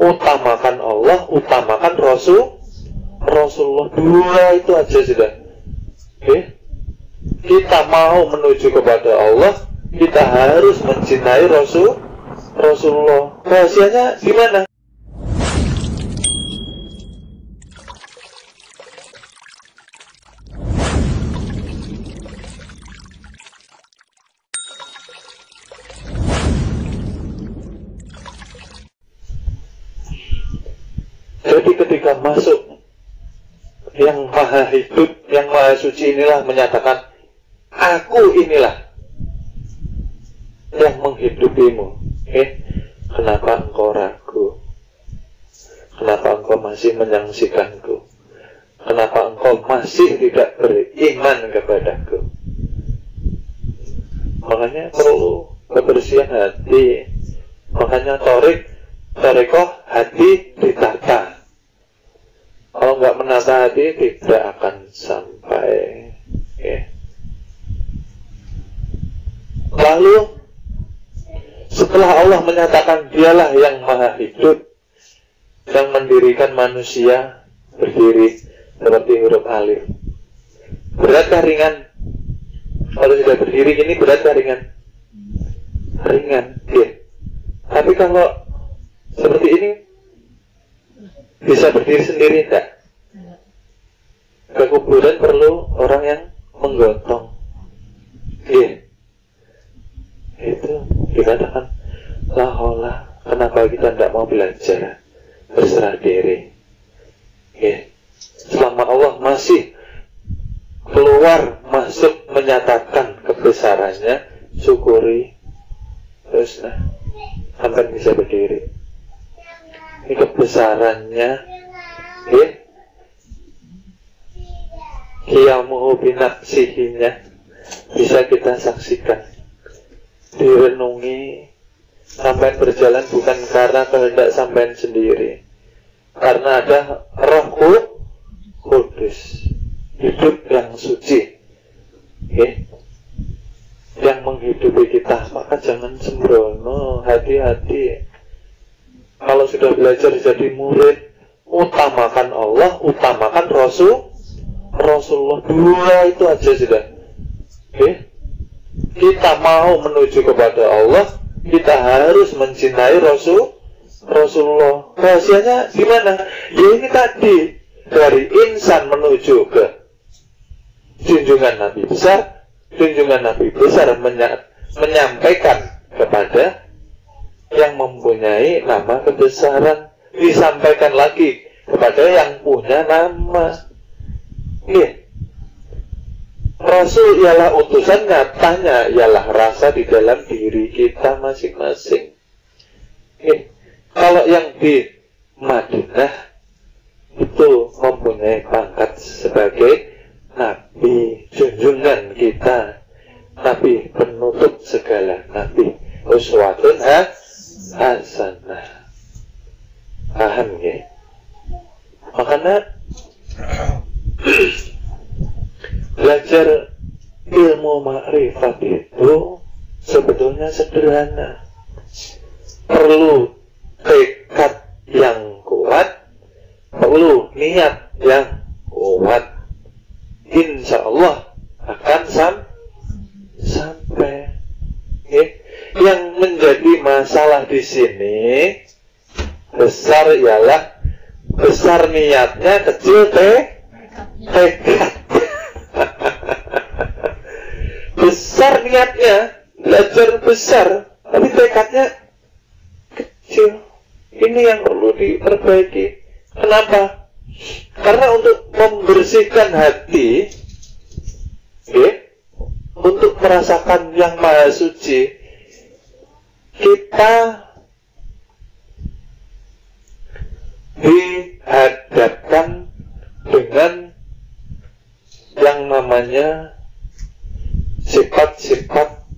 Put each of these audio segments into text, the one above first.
utamakan Allah, utamakan Rasulullah. Dua itu aja sudah. Oke? Kita mau menuju kepada Allah, kita harus mencintai Rasulullah. Rahasianya gimana? Jadi ketika masuk, yang maha hidup, yang maha suci inilah menyatakan, aku inilah yang menghidupimu. Kenapa engkau ragu? Kenapa engkau masih menyaksikanku? Kenapa engkau masih tidak beriman kepadaku? Makanya perlu kebersihan hati. Makanya tarekoh hati ditata. Kalau nggak menata hati, tidak akan sampai. Lalu setelah Allah menyatakan dialah yang maha hidup, yang mendirikan manusia berdiri seperti huruf alif, beratkah ringan? Kalau sudah berdiri ini beratkah ringan? Ringan, Tapi kalau seperti ini bisa berdiri sendiri tidak? Ke kuburan perlu orang yang menggotong. Itu dikatakan laholah. Kenapa kita tidak mau belajar berserah diri? Selama Allah masih keluar masuk menyatakan kebesarannya, syukuri. Terus sampai bisa berdiri. Ini kebesarannya, qiyamuhu binafsihinya bisa kita saksikan, direnungi. Sampai berjalan bukan karena kehendak sampai sendiri, karena ada Roh Kudus, hidup yang suci, yang menghidupi kita. Maka jangan sembrono, hati-hati. Kalau sudah belajar jadi murid, utamakan Allah, utamakan Rasulullah. Dua itu aja sudah. Kita mau menuju kepada Allah, kita harus mencintai Rasulullah. Rahasianya gimana? Ya ini tadi, dari insan menuju ke junjungan Nabi besar. Junjungan Nabi besar menyampaikan kepada yang mempunyai nama kebesaran, disampaikan lagi kepada yang punya nama. Rasul ialah utusan, nyatanya ialah rasa di dalam diri kita masing-masing. Kalau yang di Madinah itu mempunyai pangkat sebagai Nabi, junjungan kita, Nabi penutup segala Nabi, uswatun hasanah. Paham ya? Makanya belajar ilmu makrifat itu sebetulnya sederhana. Perlu tekad yang kuat, perlu niat yang kuat. Insya Allah akan sampai. Yang menjadi masalah di sini besar ialah besar niatnya, kecil tekad. Besar niatnya, belajar besar, tapi tekadnya kecil. Ini yang perlu diperbaiki. Kenapa? Karena untuk membersihkan hati, untuk merasakan yang maha suci, kita dihadapkan dengan yang namanya sifat-sifat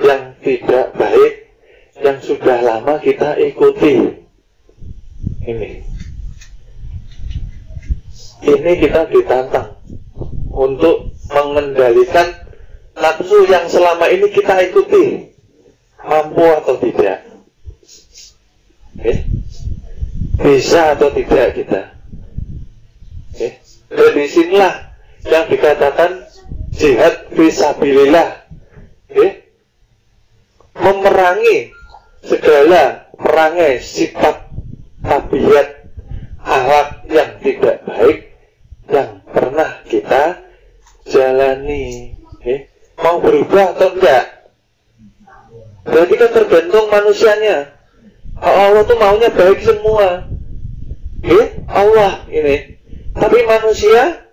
yang tidak baik, yang sudah lama kita ikuti. Ini kita ditantang untuk mengendalikan nafsu yang selama ini kita ikuti. Mampu atau tidak? Bisa atau tidak kita? Dan disinilah yang dikatakan jihad fisabilillah, memerangi segala perangai sifat, tabiat, akhlak yang tidak baik yang pernah kita jalani. Mau berubah atau enggak? Berarti kan tergantung manusianya. Allah tuh maunya baik semua, Allah ini. Tapi manusia,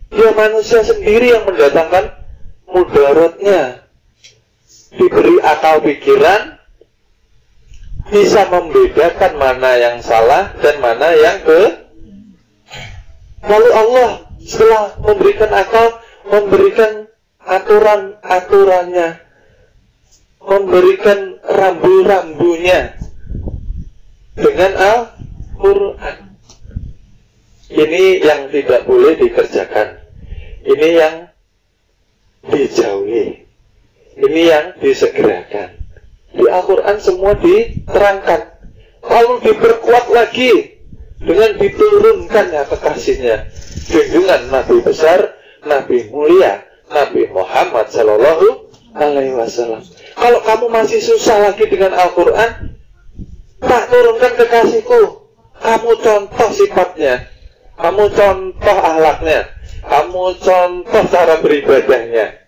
ya manusia sendiri yang mendatangkan mudaratnya. Diberi akal pikiran, bisa membedakan mana yang salah dan mana yang lalu Allah setelah memberikan akal, memberikan aturan-aturannya, memberikan rambu-rambunya dengan Al-Quran. Ini yang tidak boleh dikerjakan, ini yang dijauhi, ini yang disegerakan. Di Al-Quran semua diterangkan, lalu diperkuat lagi dengan diturunkannya kekasihnya, junjungan Nabi besar, Nabi mulia, Nabi Muhammad Sallallahu Alaihi Wasallam. Kalau kamu masih susah lagi dengan Al-Quran, tak turunkan kekasihku. Kamu contoh sifatnya, kamu contoh akhlaknya, kamu contoh cara beribadahnya.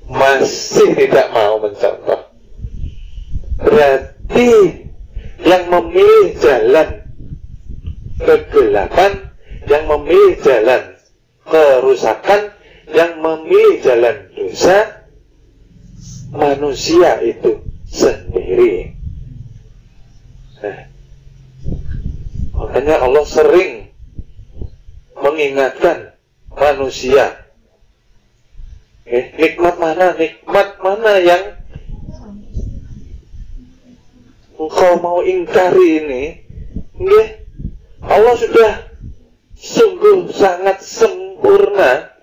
Masih tidak mau mencontoh. Berarti yang memilih jalan kegelapan, yang memilih jalan kerusakan, yang memilih jalan dosa, manusia itu sendiri. Makanya Allah sering mengingatkan manusia, nikmat mana yang engkau mau ingkari ini. Allah sudah sungguh sangat sempurna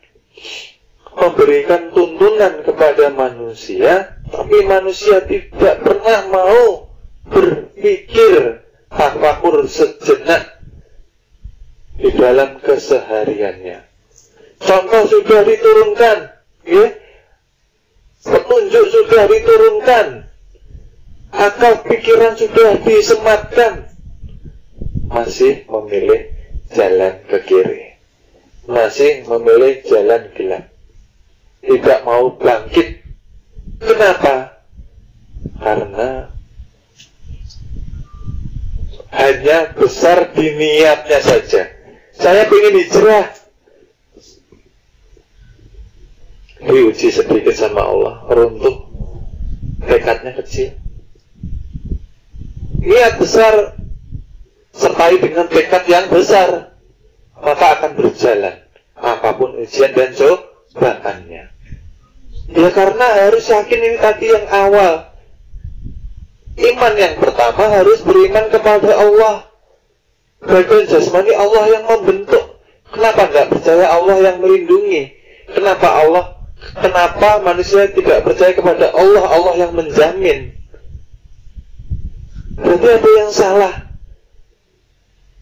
memberikan tuntunan kepada manusia, tapi manusia tidak pernah mau berpikir tafakur sejenak di dalam kesehariannya. Contoh sudah diturunkan, petunjuk sudah diturunkan, akal pikiran sudah disematkan, masih memilih jalan ke kiri, masih memilih jalan gelap, tidak mau bangkit. Kenapa? Karena hanya besar di niatnya saja. Saya ingin hijrah, diuji sedikit sama Allah, runtuh, tekadnya kecil. Niat besar sertai dengan tekad yang besar, maka akan berjalan apapun ujian dan cobaannya. Ya karena harus yakin, ini tadi yang awal. Iman yang pertama harus beriman kepada Allah. Bagian jasmani Allah yang membentuk. Kenapa enggak percaya Allah yang melindungi? Kenapa manusia tidak percaya kepada Allah, Allah yang menjamin? Berarti ada yang salah.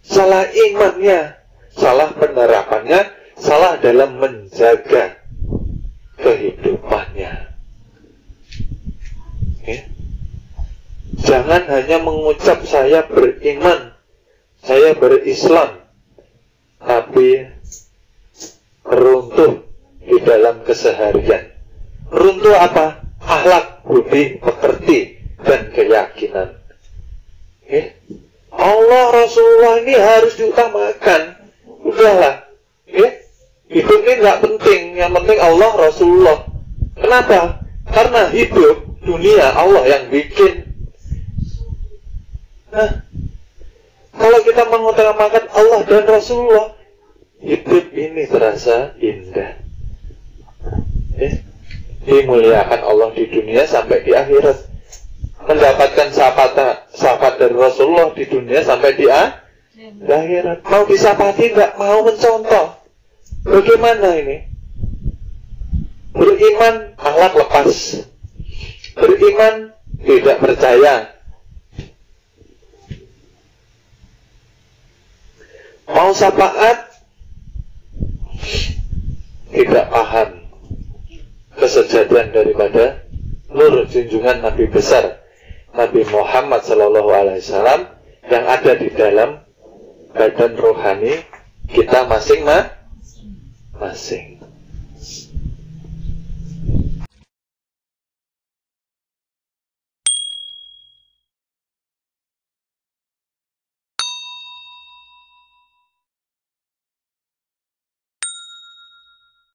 Salah imannya, salah penerapannya, salah dalam menjaga kehidupannya. Jangan hanya mengucap saya beriman, saya berislam, tapi runtuh di dalam keseharian. Runtuh apa? Akhlak, budi, pekerti, dan keyakinan. Allah, Rasulullah ini harus diutamakan. Udahlah, hidup ini nggak penting, yang penting Allah, Rasulullah. Kenapa? Karena hidup dunia Allah yang bikin. Kalau kita mengutamakan Allah dan Rasulullah, hidup ini terasa indah. Dimuliakan Allah di dunia sampai di akhirat, mendapatkan syafaat dari Rasulullah di dunia sampai di akhirat. Mau disapati nggak mau mencontoh. Bagaimana ini? Beriman, akhlak lepas. Beriman, tidak percaya. syafaat, tidak paham kesejatian daripada nur junjungan Nabi besar Nabi Muhammad SAW yang ada di dalam badan rohani kita masing-masing.